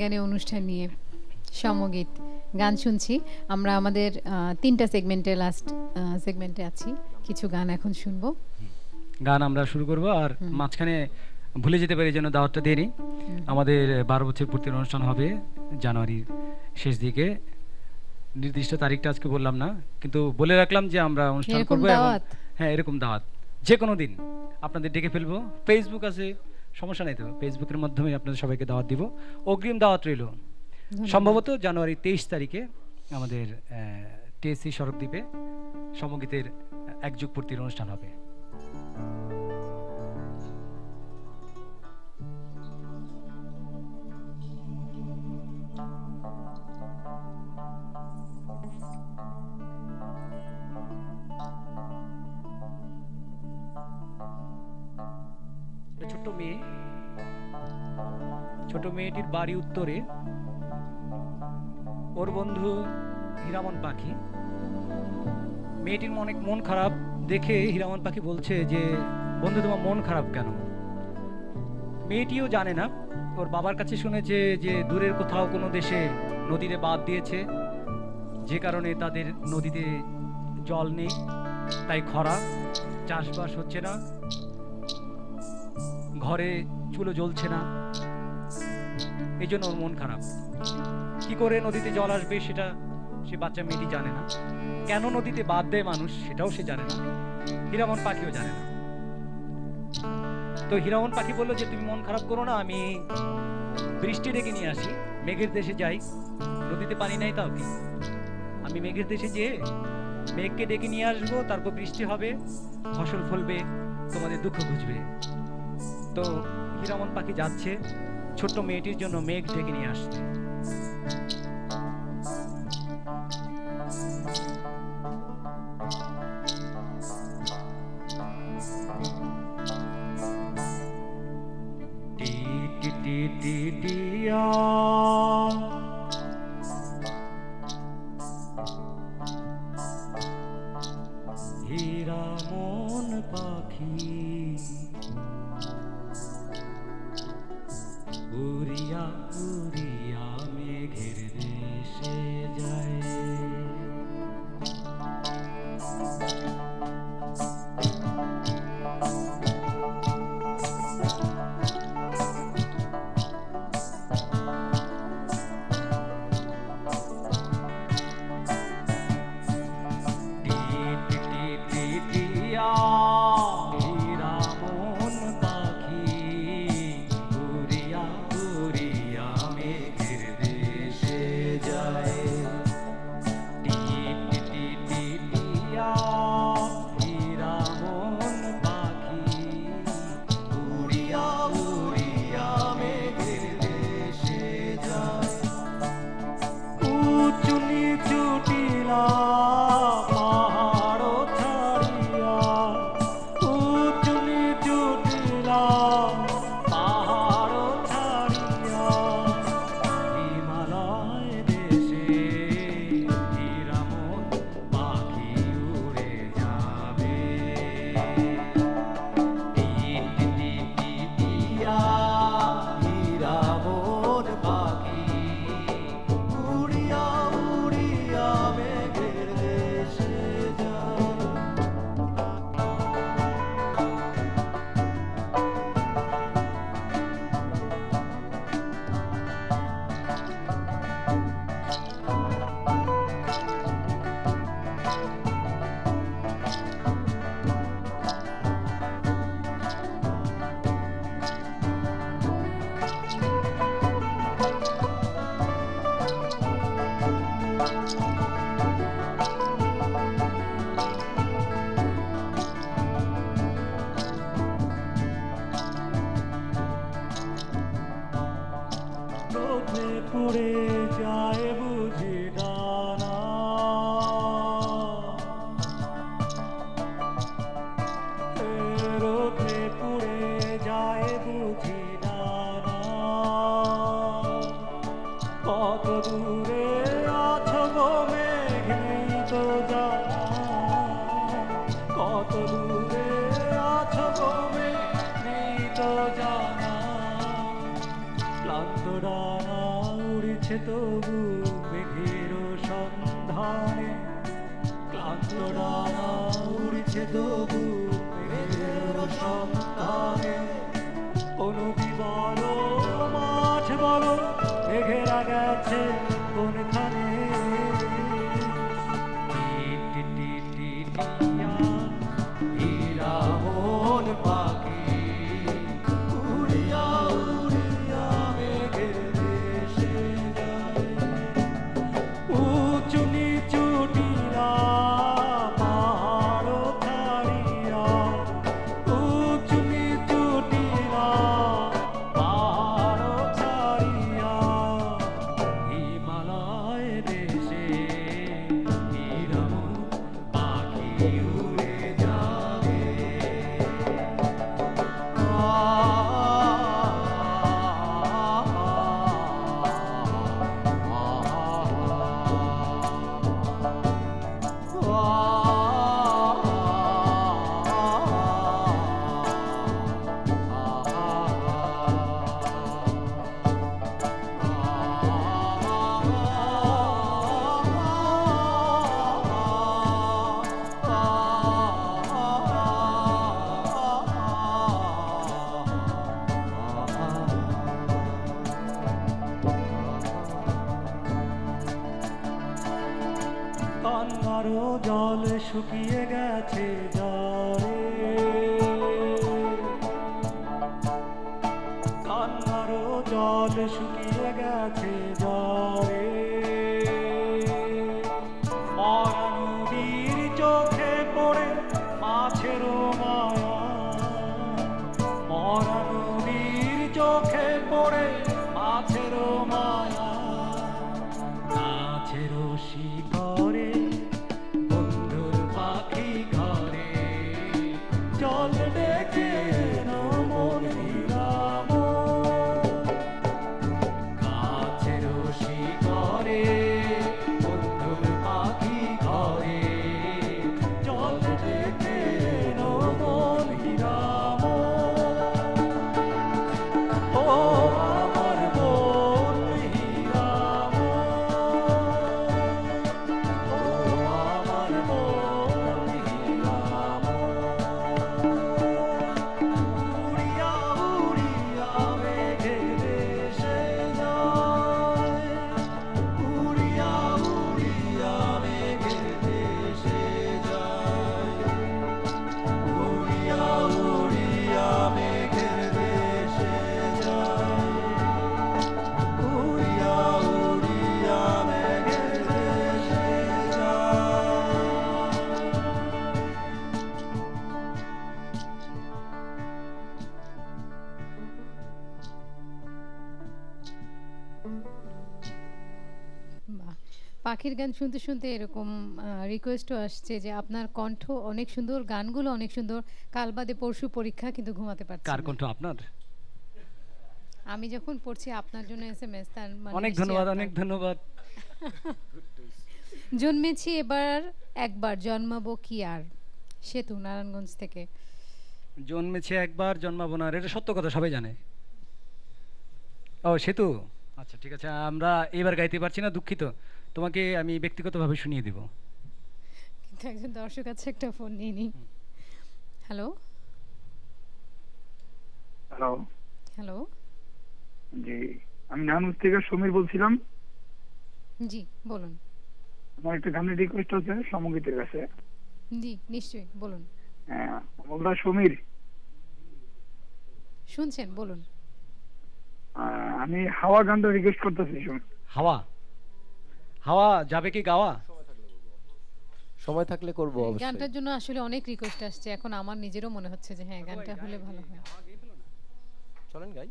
গানে অনুষ্ঠান নিয়ে সমগীত গান শুনছি আমরা আমাদের তিনটা সেগমেন্টে লাস্ট সেগমেন্টে আছি কিছু গান এখন শুনবো গান আমরা শুরু করব আর মাঝখানে ভুলে যেতে পারি যেন দাওয়াতটা দিয়ে নিই আমাদের 12 বছর পূর্তির অনুষ্ঠান হবে জানুয়ারির শেষ দিকে নির্দিষ্ট তারিখটা আজকে বললাম না কিন্তু বলে রাখলাম যে আমরা অনুষ্ঠান করব হ্যাঁ এরকম দাওয়াত যে কোনো দিন আপনাদের ডেকে ফেলবো ফেসবুক আছে সমস্যা নাই তো ফেসবুকের মাধ্যমে আপনাদের সবাইকে দাওয়াত দিব অগ্রিম দাওয়াত রইল সম্ভবত জানুয়ারি 23 তারিখে আমাদের টিএসসি সড়কদ্বীপে সমগীতের এক যুগ পূর্তির অনুষ্ঠান হবে ছোট মেয়েটির বাড়ি উত্তরে ওর বন্ধু হীরামন পাখি মেয়েটির অনেক মন খারাপ দেখে হীরামন পাখি বলছে যে বন্ধু তোমার মন খারাপ কেন মেয়েটিও জানে না ওর বাবার কাছে শুনেছে যে দূরের কোথাও কোনো দেশে নদীতে বাঁধ দিয়েছে যে কারণে তাদের নদীতে জল নেই তাই খরা চাষবাস হচ্ছে না ঘরে চুলো জ্বলছে না এই জন্য ওর মন খারাপ কি করে নদীতে জল আসবে সেটা সে বাচ্চা মেয়েটি জানে না কেন নদীতে বাঁধ দেয় মানুষ সেটাও সে জানে না হীরামন পাখিও জানে না তো হীরামন পাখি বললো যে তুমি মন খারাপ করো না আমি বৃষ্টি ডেকে নিয়ে আসি মেঘের দেশে যাই নদীতে পানি নাই তাও কি আমি মেঘের দেশে যেয়ে মেঘকে ডেকে নিয়ে আসবো তারপর বৃষ্টি হবে ফসল ফলবে তোমাদের দুঃখ ঘুচবে তো হীরামন পাখি যাচ্ছে ছোট্ট মেয়েটির জন্য মেঘ ডেকে নিয়ে আসছে হীরামন পাখি উড়িয়া উড়িয়া মেঘের দেশে যায় ক্লান্ত ডানা উড়ছে তবু মেঘের সন্ধানে, ক্লান্ত ডানা উড়ছে তবু মেঘের সন্ধানে। ও নদী বলো, মাছ বলো, মেঘেরা গেছে কোনখানে? হীরা মন পাখি উড়িয়া উড়িয়া মেঘের দেশে যায়। উঁচু নিচু টিলা পাহাড় ছাড়িয়া, উঁচু নিচু টিলা পাহাড় ছাড়িয়া, হিমালয় দেশে হীরা মন পাখি উড়ে যাবে। কান্নারও জল শুকিয়ে গেছে জলে, কান্নারও জল শুকিয়ে গেছে জলে। মরা নদীর চোখে পড়ে মাছেরও মায়া, মরা নদীর চোখে পড়ে মাছেরও মায়া। গাছেরও শিকড়ে বন্ধুর পাখি ঘরে, জল ডেকে মন হীরাম। গাছেরও শিকড়ে বন্ধুর পাখি ঘরে, জল ডেকে মন হীরাম। ও আমার মন হীরাম, ও আমার মন হীরাম। উড়িয়া উড়িয়া মেঘের দেশে যায়, উড়িয়া উড়িয়া মেঘের দেশে যায়, উড়িয়া উড়িয়া মেঘের দেশে যায়, উড়িয়া উড়িয়া মেঘের দেশে বাহ! পাখির গান শুনতে শুনতে এরকম রিকোয়েস্টও আসছে যে আপনার কণ্ঠ অনেক সুন্দর, গানগুলো অনেক সুন্দর, কাল বাদে পরশু পরীক্ষা কিন্তু ঘুমাতে পারছি কার না। কণ্ঠ আপনার? আমি যখন পড়ছি আপনার জন্য এসএমএস, তার মানে অনেক নিশ্চয়ই ধন্যবাদ, আপনার। অনেক ধন্যবাদ। জন্মেছি এবার একবার, জন্মাবো কি আর। সেতু, নারায়ণগঞ্জ থেকে। জন্মেছে একবার, জন্মাবো না আর, এটা সত্য কথা, সবাই জানে। ও সেতু, আচ্ছা ঠিক আছে, আমরা এবার গাইতে পারছি না, দুঃখিত। তোমাকে আমি ব্যক্তিগতভাবে শুনিয়ে দিব। কিন্তু একজন দর্শক আছে, একটা ফোন নিয়ে নি। হ্যালো হ্যালো, হ্যালো, জি আমি নানুর থেকে সমীর বলছিলাম। জি বলুন। আমার একটা গানের রিকোয়েস্ট আছে সমগীতের কাছে। জি নিশ্চয়ই বলুন। হ্যাঁ, আমরা সমীর, শুনছেন, বলুন। আমি হাওয়া গানটা রিকোয়েস্ট করতেছি। হাওয়া, হাওয়া যাবে কি গাওয়া? সময় থাকলে করব হ্যাঁ, অবশ্যই। গানটার জন্য আসলে অনেক রিকোয়েস্ট আসছে, এখন আমার নিজেরও মনে হচ্ছে যে হ্যাঁ গানটা হলে ভালো হয়। চলেন গাই।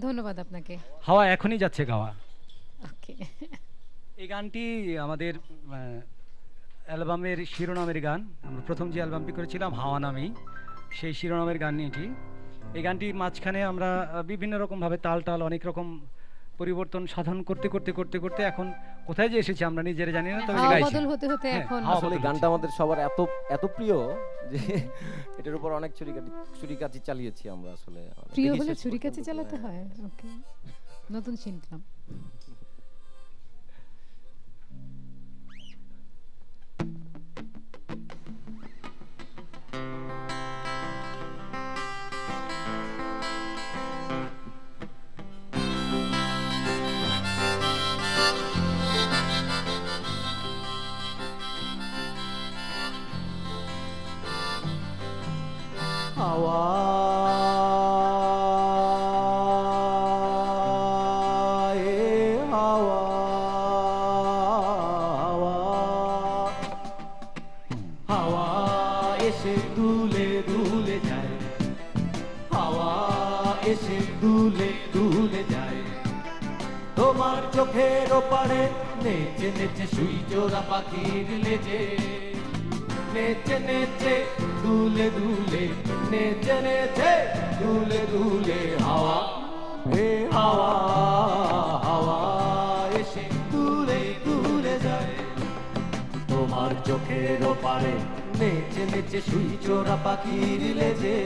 ধন্যবাদ আপনাকে। হাওয়া এখনই যাচ্ছে গাওয়া। ওকে। এই গানটি আমাদের অ্যালবামের শিরোনামের গান। আমরা প্রথম যে অ্যালবামটি করেছিলাম হাওয়া নামেই, সেই শিরোনামের গান এটি। এই গানটির মাঝখানে আমরা বিভিন্ন রকমভাবে তাল টাল অনেক রকম পরিবর্তন সাধন করতে করতে করতে করতে এখন কোথায় যে এসেছি আমরা নিজেরা জানি না, তবে হাওয়া গাইছি। বদল হতে হতে হ্যাঁ, এখন হাওয়া আসলে বদল গানটা হচ্ছে। আমাদের সবার এত এত প্রিয় যে এটার উপর অনেক ছুরিকাছি চালিয়েছি আমরা আসলে। প্রিয় দেখি হলে শেষ ছুরি কাছে পর্যন্ত। চালাতে হ্যাঁ। হয়। ওকে। নতুন শুনলাম। হাওয়া এ হাওয়া হাওয়া হাওয়া এসে দুলে দুলে যায়, হাওয়া এসে দুলে দুলে যায়। তোমার চোখের ওপারে নেচে নেচে সুই চোরা পাখির লেজে, নেচে নেচে দুলে দুলে, নেচে নেচে দুলে দুলে হাওয়া হে হাওয়া হাওয়া এসে দুলে দুলে যায়। তোমার চোখের ওপারে নেচে নেচে সুই চোরা পাখির লেজে।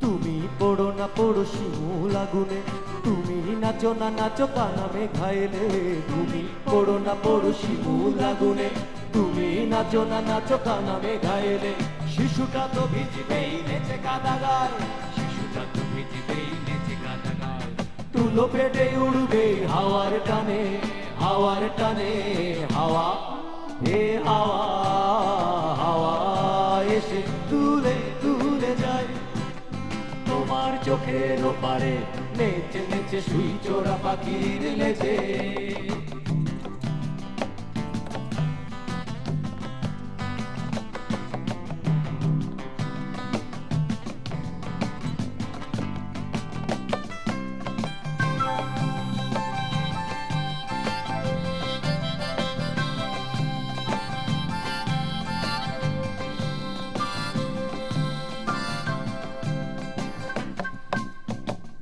তুমি পড়ো না পড়ো শিমুল আগুনে, তুমি নাচো না নাচো কানা মেঘাইলে। তুমি পড়ো না পড়ো শিমুল আগুনে, তুমি নাচো না নাচো কানা মেঘাইলে। শিশুটা তো ভিজবেই নেচে কাদা গায়, শিশুটা তো ভিজবেই নেচে কাদা গায়। তুলো পেটে উড়বে হাওয়ার টানে, হাওয়ার টানে হাওয়া হে হাওয়া হাওয়া এসে তুলে তুলে যায়। তোমার চোখের ওপারে নেচে নেচে সুই চোরা পাখির লেজে।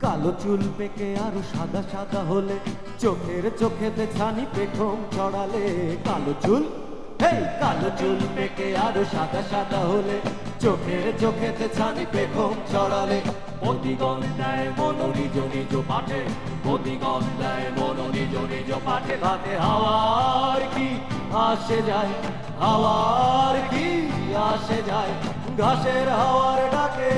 কালো চুল পেকে আরো সাদা সাদা হলে, চোখের চোখেতে ছানি পেখম চড়ালে। কালো চুল হেই কালো চুল পেকে আরো সাদা সাদা হলে, চোখের চোখেতে ছানি পেখম চড়ালে। অতিগন্ধায় মন নিজ নিজ পাঠে, অতিগন্ধায় মন নিজ নিজ পাঠে। ঘাটে হাওয়ার কি আসে যায়, হাওয়ার কি আসে যায়, ঘাসের হাওয়ার ডাকে।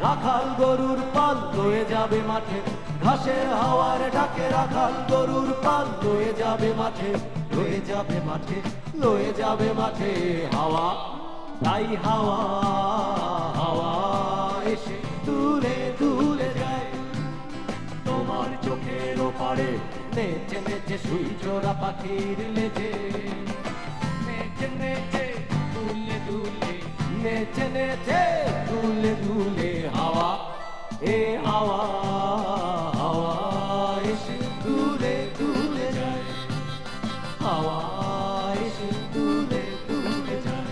রাখাল গরুর পাল লয়ে যাবে মাঠে, ঘাসের হাওয়ার ডাকে। রাখাল গরুর পাল লয়ে যাবে মাঠে, লয়ে যাবে মাঠে, লয়ে যাবে মাঠে হাওয়া। তাই হাওয়া হাওয়া এসে তুলে তুলে যায়। তোমার চোখের ওপারে নেচে নেচে সুই চোরা পাখির লেজে, নেচে নেচে দুলে দুলে, নেচে নেচে দুলে দুলে হাওয়া এ হাওয়া হাওয়া এসে দুলে দুলে যায়। হাওয়া এসে দুলে দুলে যায়,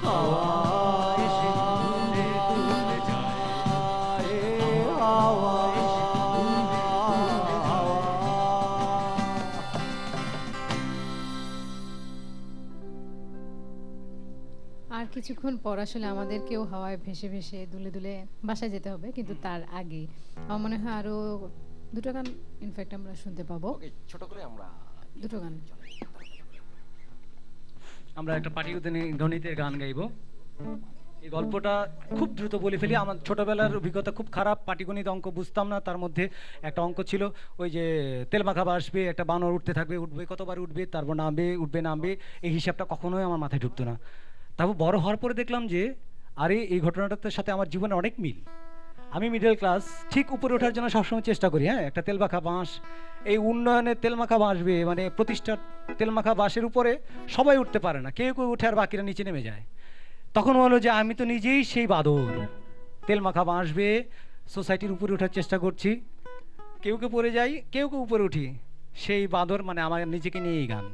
হাওয়া এসে দুলে দুলে যায়। এ হাওয়া এসে দুলে দুলে হাওয়া। আর কিছুক্ষণ পর আসলে আমাদেরকেও হাওয়ায় ভেসে ভেসে দুলে দুলে বাসায় যেতে হবে, কিন্তু তার আগে আমার মনে হয় আরো দুটো গান ইনফ্যাক্ট আমরা শুনতে পাবো। ওকে, ছোট করে আমরা দুটো গান। আমরা একটা পাটিগণিতের গান গাইবো। এই গল্পটা খুব দ্রুত বলে ফেলি। আমার ছোটবেলার অভিজ্ঞতা খুব খারাপ, পাটিগণিত অঙ্ক বুঝতাম না। তার মধ্যে একটা অঙ্ক ছিল ওই যে তেল মাখাবা আসবে, একটা বানর উঠতে থাকবে, উঠবে কতবার উঠবে, তারপর নামবে, উঠবে নামবে। এই হিসাবটা কখনোই আমার মাথায় ঢুকতো না। তারপর বড় হওয়ার পরে দেখলাম যে আরে এই ঘটনাটার সাথে আমার জীবনে অনেক মিল। আমি মিডল ক্লাস, ঠিক উপরে ওঠার জন্য সবসময় চেষ্টা করি। হ্যাঁ, একটা তেলমাখা বাঁশ, এই উন্নয়নের তেলমাখা বাঁশবে মানে প্রতিষ্ঠার তেলমাখা বাঁশের উপরে সবাই উঠতে পারে না, কেউ কেউ উঠে আর বাকিরা নিচে নেমে যায়। তখন হলো যে আমি তো নিজেই সেই বাদর, তেলমাখা বাঁশবে সোসাইটির উপরে ওঠার চেষ্টা করছি, কেউ কেউ পড়ে যাই, কেউ কেউ উপরে উঠি। সেই বাদর মানে আমার নিজেকে নিয়ে এই গান।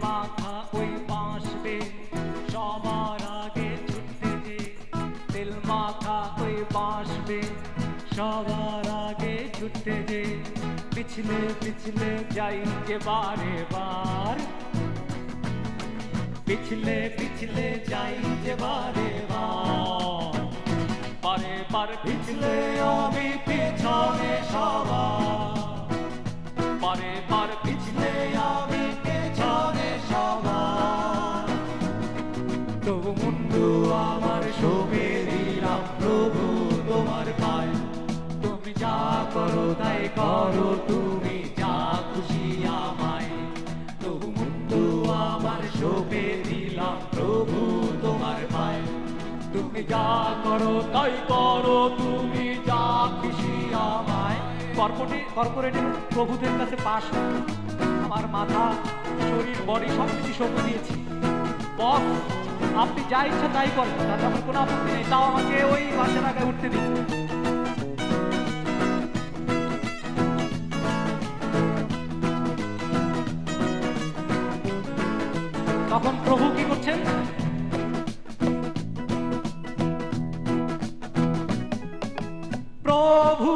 মাখা ওই বাঁশবে সবার আগে ছুটতে যে, তেল মাখা ওই বাঁশবে সবার আগে ছুটতে যে, পিছলে পিছলে যাই যে বারে বার, পিছলে পিছলে যাই যে বারে বার, বারে বার পিছলে আমি পিছনে সবার, বারে বার পিছলে আমি পেছনে সবার। তবু মুন্ডু আমার শোভে দিলাম প্রভু তোমার পায়, তুমি যা করো তাই করো, তুমি যা খুশি আমায়। তবু মুন্ডু আমার শোভে দিলাম প্রভু তোমার পায়, তুমি যা করো তাই করো, তুমি যা খুশি আমায়। কর্পোরেটের প্রভুদের কাছে পাশ, আমার মাথা শরীর বডি সব কিছু সঁপে দিয়েছি। বস আপনি যা ইচ্ছা তাই করেন, তাতে আমার কোনো আপত্তি নেই, তাও আমাকে ওই বাসের আগে উঠতে দিন। তখন প্রভু কি করছেন? প্রভু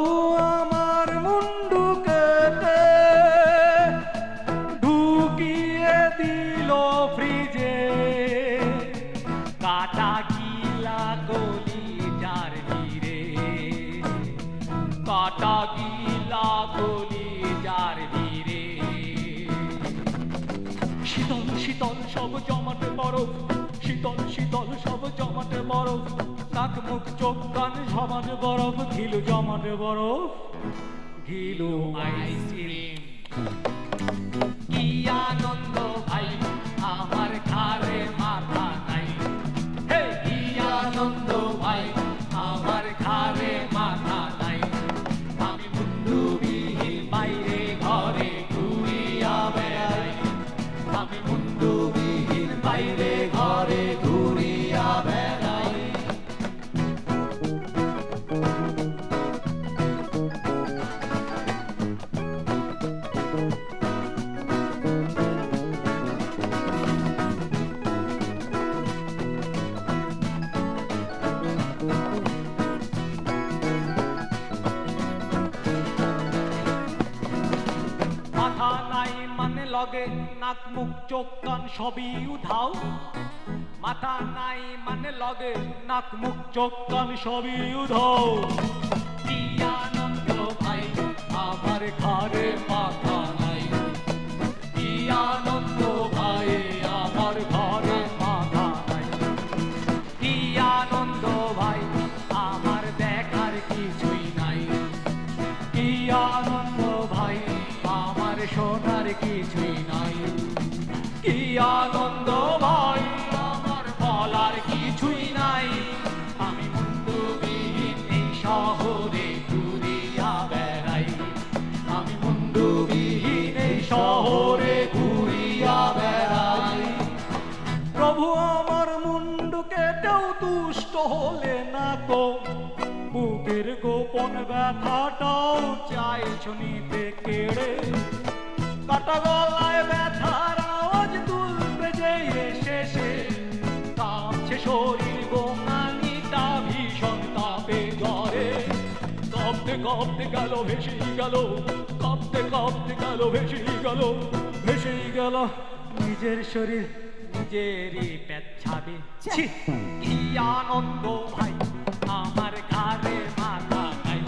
আমার মুন্ডু কেটে ঢুকিয়ে দিল ফ্রিজে, কাটা গিলা গলি যার ভিড়ে, কাটা গিলা গলি যার ভিড়ে। শীতল শীতল সব জমাটে বরফ, শীতল শীতল সব জমাটে বরফ, নাক মুখ চোখ কান সমাটে বরফ, ঘিলু জমাটে বরফ, ঘিলু আইসক্রিম। কি আনন্দ ভাই আমার ঘাড়ে মাথা নাই, হে কি আনন্দ ভাই আমার ঘাড়ে মাথা নাই। আমি মুন্ডুবিহীন বাইরে ঘরে ঘুরিয়া বেড়াই, আমি মুন্ডুবিহীন বাইরে ঘরে ঘুরিয়া বেড়াই। মাথা নাই মানে লগে নাক মুখ চোখ কান সবই উধাও, মাথা নাই মানে লগে নাক মুখ চোখ কান সবই উধাও। কি আনন্দ ভাই আমার ঘরে মাথা নাই, কি আনন্দ ভাই আমার ঘরে মাথা নাই, কি আনন্দ ভাই আমার দেখার কিছুই নাই, কি আনন্দ ভাই আমার শোনার কিছুই নাই, কি আনন্দ ভাই আমার বলার কিছুই নাই। আমি মুন্ডুবিহীন এই শহরে ঘুরিয়া বেড়াই, আমি মুন্ডুবিহীন এই শহরে ঘুরিয়া বেড়াই। প্রভু আমার মুন্ডু কেটেও তুষ্ট হলে না তো, বুকের গোপন ব্যথাটাও চাইছো নিতে কেড়ে, কাটা গলায় ব্যথার আওয়াজ তুলবে যে শেষে, কাঁপছে শরীর গোঙানিটা ভীষণ তাপে জ্বরে, কাঁপতে কাঁপতে গেল ভেসেই গেল, কাঁপতে কাঁপতে গেল ভেসেই গেল, ভেসেই গেল নিজের শরীর নিজেরই পেচ্ছাবে। ছি কি আনন্দ ভাই আমার ঘাড়ে মাথা নাই,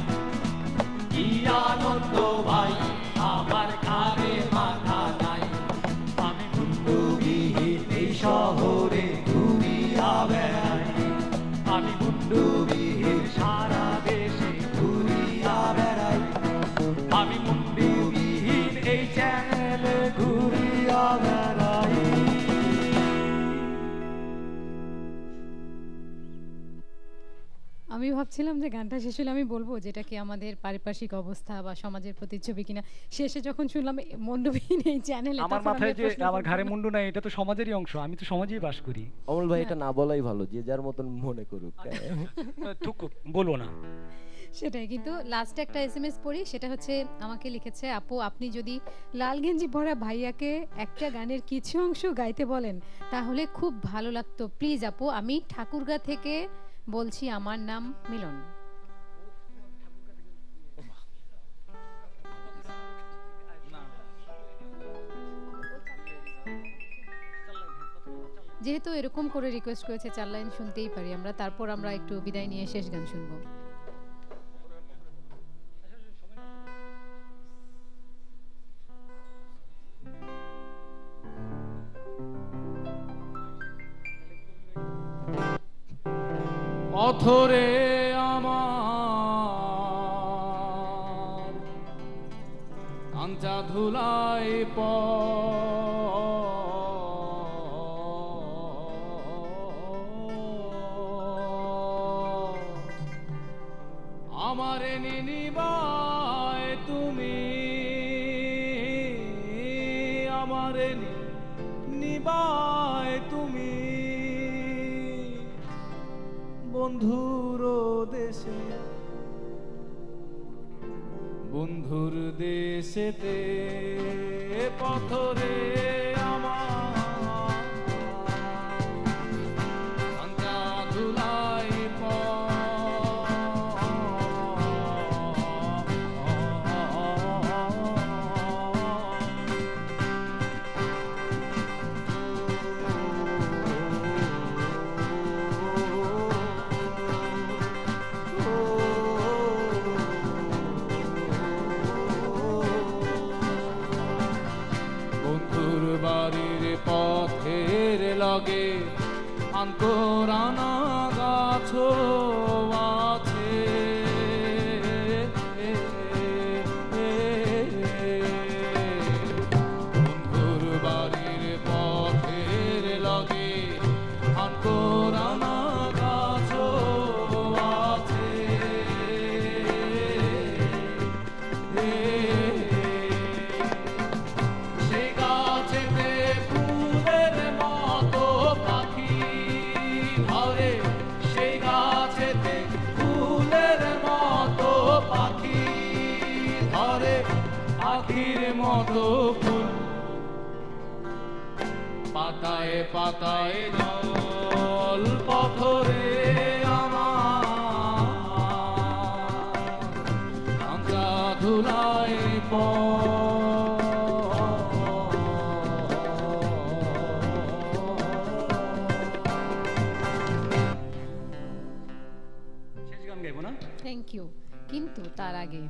কি আনন্দ ভাই আমার ঘাড়ে মাথা নাই। আমি মুন্ডুবিহীন এই শহরে ঘুরিয়া বেড়াই, আমি মুন্ডুবিহীন সারা দেশে ঘুরিয়া বেড়াই, আমি মুন্ডুবিহীন এই চ্যানেলে ঘুরিয়া বেড়াই। আমি ভাবছিলাম যে গানটা শেষ হলে আমি বলবো যেটা কি আমাদের পারিপার্শ্বিক অবস্থা বা সমাজের প্রতিচ্ছবি কিনা, শেষে যখন শুনলাম মুন্ডুবিহীন এই চ্যানেলে, আমার মাথায় যে আমার ঘাড়ে মুন্ডু নাই, এটা তো সমাজেরই অংশ, আমি তো সমাজেই বাস করি। অমল ভাই এটা না বলাই ভালো, যে যার মতন মনে করুক। থুকু বলবো না। সেটাই, কিন্তু লাস্টে একটা এসএমএস পড়ি, সেটা হচ্ছে আমাকে লিখেছে, আপু আপনি যদি লাল গেঞ্জি পরা ভাইয়াকে একটা গানের কিছু অংশ গাইতে বলেন তাহলে খুব ভালো লাগতো, প্লিজ আপু। আমি ঠাকুরগাঁ থেকে বলছি, আমার নাম মিলন। যেহেতু এরকম করে রিকোয়েস্ট করেছে, 4 লাইন শুনতেই পারি আমরা, তারপর আমরা একটু বিদায় নিয়ে শেষ গান শুনবো। পথরে আমার কাঞ্চা ধুলাই আমারে নিনিবায় তুমি, আমারে নিবায় তুমি বন্ধুর দেশে, বন্ধুর দেশেতে পথরে আমার কাঞ্চা ধুলাই বন্ধুর বাড়ির পথের লগে আন্তরানা গাছ আছে, বন্ধুর বাড়ির পথের লগে আন্তরানা গাছ আছে, সেই গাছেতে ফুলের মতো পাখি ধরে, সেই গাছেতে ফুলের মতো পাখি ধরে, পাখির মতো ফুল পাতায় পাতায় জল পথরে আমার কাঞ্চা ধুলাই শেষ গান গাইবো না? Thank you. কিন্তু তার আগে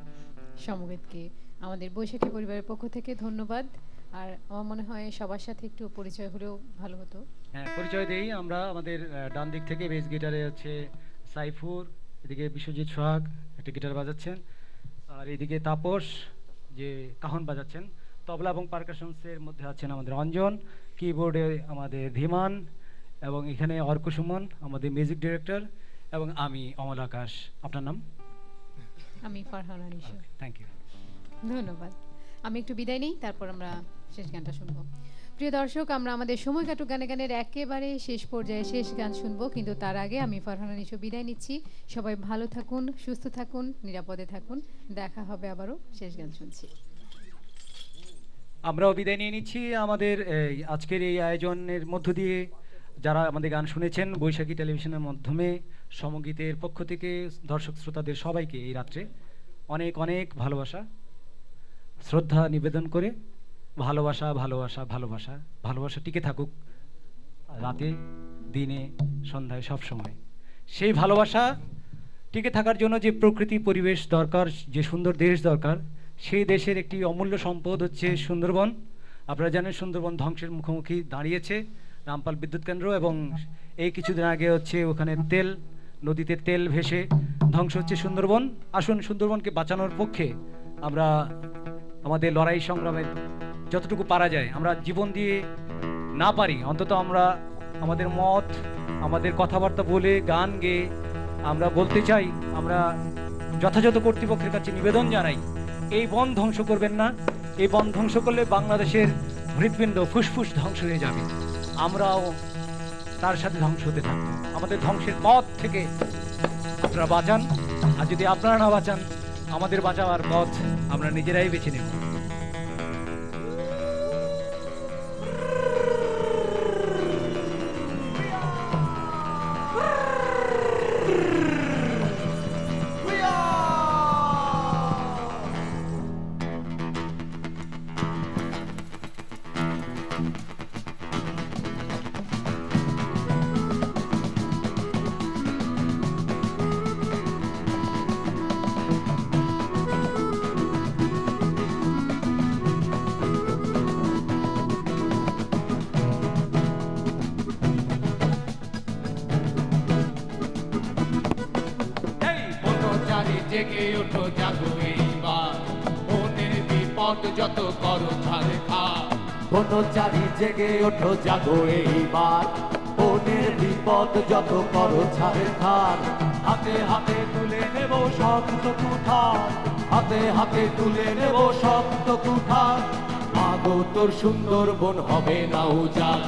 সমবেতকে আমাদের বৈশাখী পরিবারের পক্ষ থেকে ধন্যবাদ। আর আমার মনে হয় সবার সাথে একটু পরিচয় হলেও ভালো হতো। হ্যাঁ, পরিচয় দেই আমরা। আমাদের ডান দিক থেকে বেস গিটারে হচ্ছে সাইফুর, এদিকে বিশ্বজিৎ সোহাগ একটা গিটার বাজাচ্ছেন, আর এদিকে তাপস যে কাহন বাজাচ্ছেন। তবলা এবং পারকাশনসের মধ্যে আছেন আমাদের অঞ্জন, কিবোর্ডে আমাদের ধীমান, এবং এখানে অর্ক সুমন আমাদের মিউজিক ডিরেক্টর, এবং আমি অমল আকাশ। আপনার নাম? আমি ফারহানা নিশো। থ্যাংক ইউ, ধন্যবাদ। আমি একটু বিদায় নিই, তারপর আমরা শেষ গানটা শুনবো। প্রিয় দর্শক, আমরা আমাদের সময় কাটুক গানে গানের একেবারে শেষ পর্যায়ে শেষ গান শুনবো, কিন্তু তার আগে আমি ফারহানা নিশো বিদায় নিচ্ছি। সবাই ভালো থাকুন, সুস্থ থাকুন, নিরাপদে থাকুন। দেখা হবে আবারও। শেষ গান শুনছি। আমরাও বিদায় নিয়ে নিচ্ছি। আমাদের আজকের এই আয়োজনের মধ্য দিয়ে যারা আমাদের গান শুনেছেন বৈশাখী টেলিভিশনের মাধ্যমে, সমগীতের পক্ষ থেকে দর্শক শ্রোতাদের সবাইকে এই রাত্রে অনেক অনেক ভালোবাসা, শ্রদ্ধা নিবেদন করে, ভালোবাসা ভালোবাসা ভালোবাসা ভালোবাসা টিকে থাকুক রাতে, দিনে, সন্ধ্যায়, সব সময়। সেই ভালোবাসা টিকে থাকার জন্য যে প্রকৃতি পরিবেশ দরকার, যে সুন্দর দেশ দরকার, সেই দেশের একটি অমূল্য সম্পদ হচ্ছে সুন্দরবন। আপনারা জানেন সুন্দরবন ধ্বংসের মুখোমুখি দাঁড়িয়েছে রামপাল বিদ্যুৎ কেন্দ্র, এবং এই কিছুদিন আগে হচ্ছে ওখানে নদীতে তেল ভেসে ধ্বংস হচ্ছে সুন্দরবন। আসুন সুন্দরবনকে বাঁচানোর পক্ষে আমরা আমাদের লড়াই সংগ্রামে যতটুকু পারা যায় আমরা জীবন দিয়ে না পারি, অন্তত আমরা আমাদের মত, আমাদের কথাবার্তা বলে, গান গেয়ে আমরা বলতে চাই, আমরা যথাযথ কর্তৃপক্ষের কাছে নিবেদন জানাই, এই বন ধ্বংস করবেন না। এই বন ধ্বংস করলে বাংলাদেশের হৃৎপিণ্ড, ফুসফুস ধ্বংস হয়ে যাবে, আমরাও তার সাথে ধ্বংস হতে থাকবো। আমাদের ধ্বংসের পথ থেকে আপনারা বাঁচান। আর যদি আপনারা না বাঁচান, আমাদের বাঁচাবার পথ আমরা নিজেরাই বেছে নেব। জেগে ওঠো জাগো এইবার, মনের বিপদ যত করো ছাড় খা। বনচারী জেগে ওঠো জাগো এইবার, মনের বিপদ যত করো ছাড় খার। হাতে হাতে তুলে নেব শক্ত কুঠার, হাতে হাতে তুলে নেব শক্ত কুঠার। মাগো তোর সুন্দরবন হবে না উজাড়,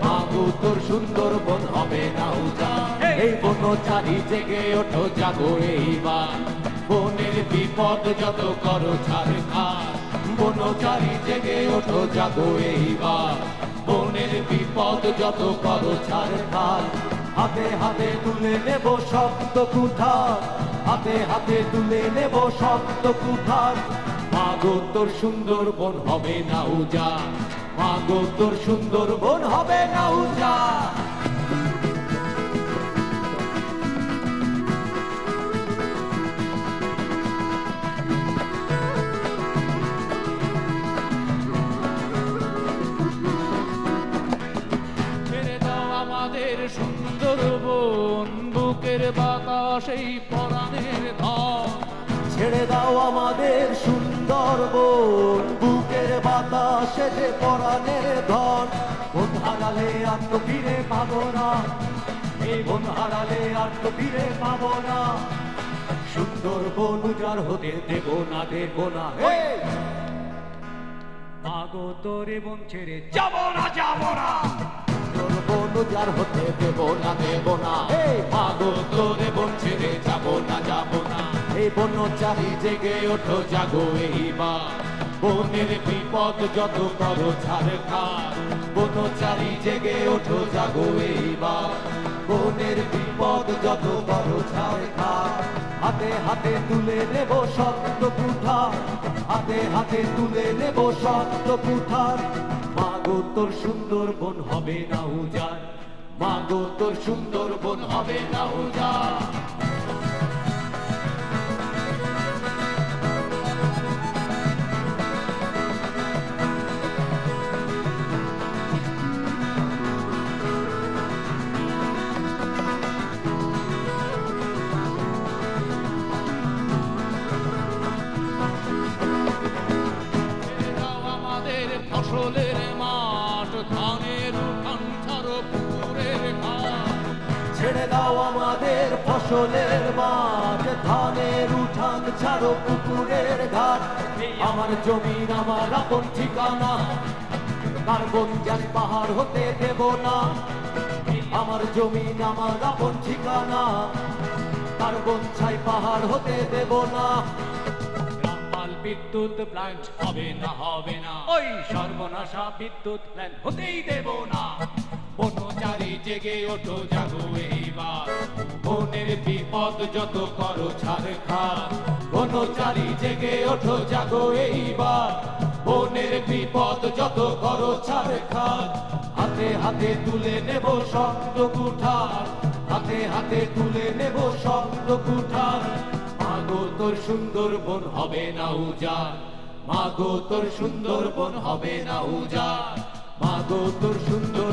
মাগো তোর সুন্দরবন হবে না উজাড়। এই বনচারী জেগে ওঠো জাগো এইবার, বনের বিপদ যত করো ছাড় খার। বনচারী জেগে ওঠো জাগো এইবার, বনের বিপদ যত করো ছাড় খার। হাতে হাতে তুলে নেব শক্ত কুঠার, হাতে হাতে তুলে নেব শক্ত কুঠার। মাগো তোর সুন্দরবন হবে না উজাড়, মাগো তোর সুন্দরবন হবে না উজাড়। ছেড়ে দাও আমাদের সুন্দরবন, বুকের বাতাস এই পরাণের ধন। ছেড়ে দাও আমাদের সুন্দরবন, বুকের বাতাসে যে পরাণের ধন। বন হারালে আর তো ফিরে পাবো না, এই বন হারালে আর তো ফিরে পাবো না। সুন্দরবন উজাড় হতে দেব না, দেব না। মাগো তোরে বন ছেড়ে যাব না, যাব না। সুন্দরবন উজাড় হতে দেব না, দেব না। মাগো তোরে বন ছেড়ে যাব না, যাব না। এই বনচারী জেগে ওঠো জাগো এইবার, বনের বিপদ যত করো ছাড় খার। বনচারী জেগে ওঠো জাগো এইবার, বনের বিপদ যত বড় ছাড় খার। হাতে হাতে তুলে নেব শক্ত কুঠার, হাতে হাতে তুলে নেব শক্ত কুঠার। মাগো তোর সুন্দরবন হবে না উজাড়, মাগো তোর সুন্দরবন হবে না উজাড়। ছেড়ে দাও আমাদের ফসলের মাঠ, ধানের উঠান ছাড়ো পুকুরের ঘাট। ছেড়ে দাও আমাদের ফসলের মাঠ, ধানের উঠান ছাড়ো পুকুরের ঘাট। আমার জমিন আমার আপন ঠিকানা, কার্বন গ্যাস পাহাড় হতে দেব না। আমার জমিন আমার আপন ঠিকানা, কার্বন ছাই পাহাড় হতে দেব না। রামপাল বিদ্যুৎ প্ল্যান্ট হবে না, হবে না। ওই সর্বনাশা বিদ্যুৎ প্ল্যান্ট হতেই দেব না। বনচারী জেগে ওঠো জাগো এইবার, বনের বিপদ যত করো ছাড় খার। বনচারী জেগে ওঠো জাগো এইবার, বনের বিপদ যত করো ছাড় খার। হাতে হাতে তুলে নেব শক্ত কুঠার, হাতে হাতে তুলে নেব শক্ত কুঠার। মাগো তোর সুন্দরবন হবে না উজাড়, মাগো তোর সুন্দরবন হবে না উজাড়। মাগো তোর সুন্দর